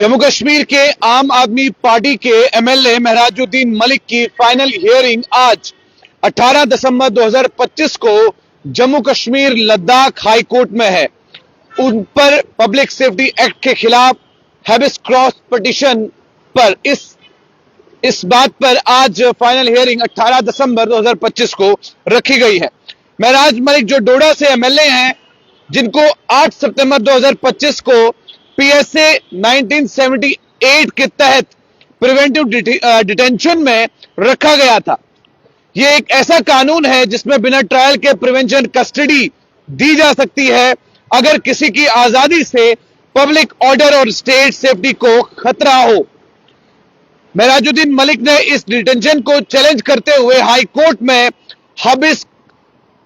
जम्मू कश्मीर के आम आदमी पार्टी के एमएलए महराजुद्दीन मलिक की फाइनल हियरिंग आज 18 दिसंबर 2025 को जम्मू कश्मीर लद्दाख हाई कोर्ट में है। उन पर पब्लिक सेफ्टी एक्ट के खिलाफ हैबिस क्रॉस पिटीशन पर इस बात पर आज फाइनल हियरिंग 18 दिसंबर 2025 को रखी गई है। महराज मलिक जो डोडा से एमएलए हैं, जिनको 8 सितंबर 2025 को पीएसए 1978 के तहत प्रिवेंटिव डिटेंशन में रखा गया था। यह एक ऐसा कानून है जिसमें बिना ट्रायल के प्रिवेंशन कस्टडी दी जा सकती है अगर किसी की आजादी से पब्लिक ऑर्डर और स्टेट सेफ्टी को खतरा हो। महराजुद्दीन मलिक ने इस डिटेंशन को चैलेंज करते हुए हाई कोर्ट में हाबिस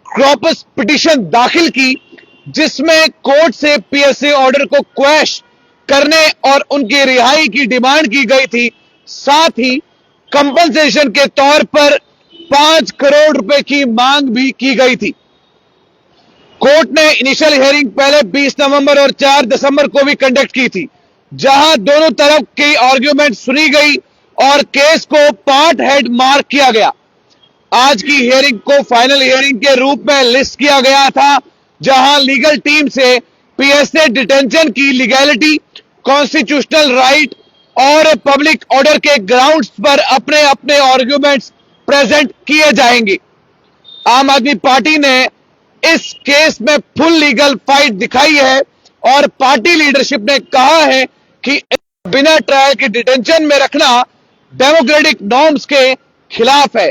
कॉर्पस पिटीशन दाखिल की, जिसमें कोर्ट से पीएसए ऑर्डर को क्वैश करने और उनकी रिहाई की डिमांड की गई थी। साथ ही कंपनसेशन के तौर पर 5 करोड़ रुपए की मांग भी की गई थी। कोर्ट ने इनिशियल हियरिंग पहले 20 नवंबर और 4 दिसंबर को भी कंडक्ट की थी, जहां दोनों तरफ की आर्ग्यूमेंट सुनी गई और केस को पार्ट हेड मार्क किया गया। आज की हियरिंग को फाइनल हियरिंग के रूप में लिस्ट किया गया था, जहां लीगल टीम से पीएसए डिटेंशन की लीगैलिटी, कॉन्स्टिट्यूशनल राइट और पब्लिक ऑर्डर के ग्राउंड्स पर अपने अपने आर्ग्यूमेंट्स प्रेजेंट किए जाएंगे। आम आदमी पार्टी ने इस केस में फुल लीगल फाइट दिखाई है और पार्टी लीडरशिप ने कहा है कि बिना ट्रायल के डिटेंशन में रखना डेमोक्रेटिक नॉर्म्स के खिलाफ है।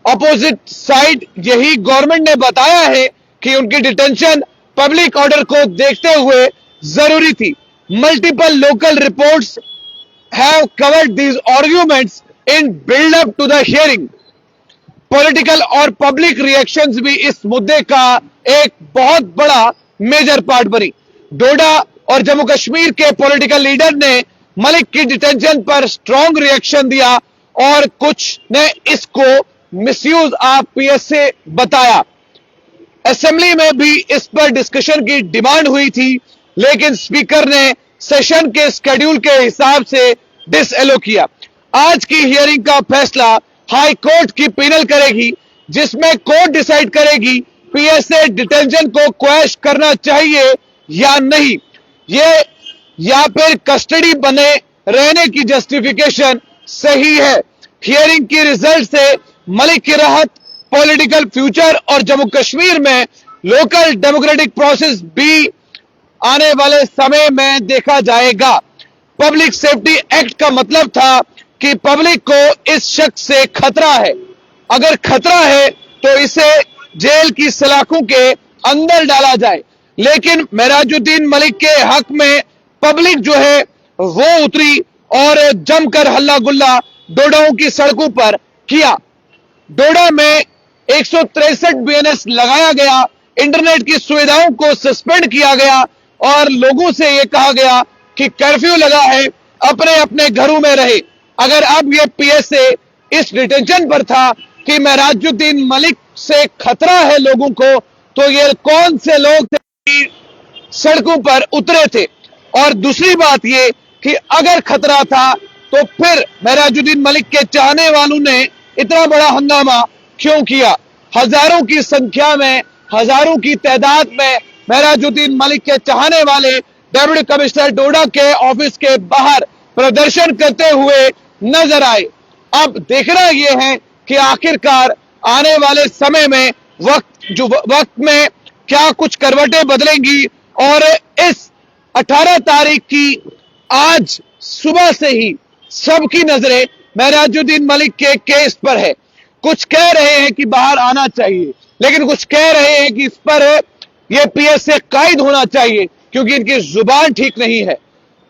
अपोजिट साइड यही गवर्नमेंट ने बताया है कि उनकी डिटेंशन पब्लिक ऑर्डर को देखते हुए जरूरी थी। Multiple local reports have covered these arguments in build up to the hearing. Political और पब्लिक रिएक्शंस भी इस मुद्दे का एक बहुत बड़ा मेजर पार्ट बनी। डोडा और जम्मू कश्मीर के पॉलिटिकल लीडर ने मलिक की डिटेंशन पर स्ट्रॉन्ग रिएक्शन दिया और कुछ ने इसको मिसयूज ऑफ पीएसए बताया। असेंबली में भी इस पर डिस्कशन की डिमांड हुई थी, लेकिन स्पीकर ने सेशन के शेड्यूल के हिसाब से डिसएलो किया। आज की हियरिंग का फैसला हाई कोर्ट की पैनल करेगी, जिसमें कोर्ट डिसाइड करेगी पीएसए डिटेंशन को क्वैश करना चाहिए या नहीं, ये या फिर कस्टडी बने रहने की जस्टिफिकेशन सही है। हियरिंग की रिजल्ट से मलिक की राहत, पॉलिटिकल फ्यूचर और जम्मू कश्मीर में लोकल डेमोक्रेटिक प्रोसेस भी आने वाले समय में देखा जाएगा। पब्लिक सेफ्टी एक्ट का मतलब था कि पब्लिक को इस शख्स से खतरा है। अगर खतरा है तो इसे जेल की सलाखों के अंदर डाला जाए, लेकिन महराजुद्दीन मलिक के हक में पब्लिक जो है वो उतरी और जमकर हल्ला गुल्ला डोडाओं की सड़कों पर किया। डोडा में 163 बीएनएस लगाया गया, इंटरनेट की सुविधाओं को सस्पेंड किया गया और लोगों से यह कहा गया कि कर्फ्यू लगा है, अपने अपने घरों में रहे। अगर अब ये पीएसए इस डिटेंशन पर था कि महराजुद्दीन मलिक से खतरा है लोगों को, तो ये कौन से लोग थे सड़कों पर उतरे थे? और दूसरी बात ये कि अगर खतरा था तो फिर महराजुद्दीन मलिक के चाहने वालों ने इतना बड़ा हंगामा क्यों किया? हजारों की संख्या में, हजारों की तादाद में महराजुद्दीन मलिक के चाहने वाले डेप्यूटी कमिश्नर डोडा के ऑफिस के बाहर प्रदर्शन करते हुए नजर आए। अब देखना यह है कि आखिरकार आने वाले समय में वक्त में क्या कुछ करवटें बदलेंगी और इस 18 तारीख की आज सुबह से ही सबकी नजरें महराजुद्दीन मलिक के केस पर है। कुछ कह रहे हैं कि बाहर आना चाहिए, लेकिन कुछ कह रहे हैं कि इस पर यह पीएसए कायद होना चाहिए क्योंकि इनकी जुबान ठीक नहीं है।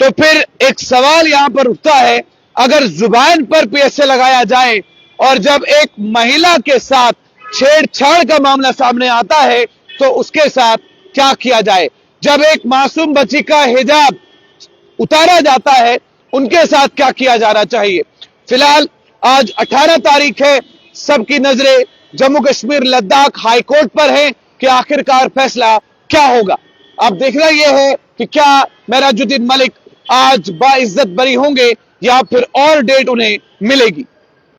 तो फिर एक सवाल यहां पर उठता है, अगर जुबान पर पीएसए लगाया जाए और जब एक महिला के साथ छेड़छाड़ का मामला सामने आता है तो उसके साथ क्या किया जाए? जब एक मासूम बच्ची का हिजाब उतारा जाता है, उनके साथ क्या किया जाना चाहिए? फिलहाल आज 18 तारीख है, सबकी नजरें जम्मू कश्मीर लद्दाख हाई कोर्ट पर है कि आखिरकार फैसला क्या होगा। अब देखना यह है कि क्या महराजुद्दीन मलिक आज बाइज्जत बरी होंगे या फिर और डेट उन्हें मिलेगी।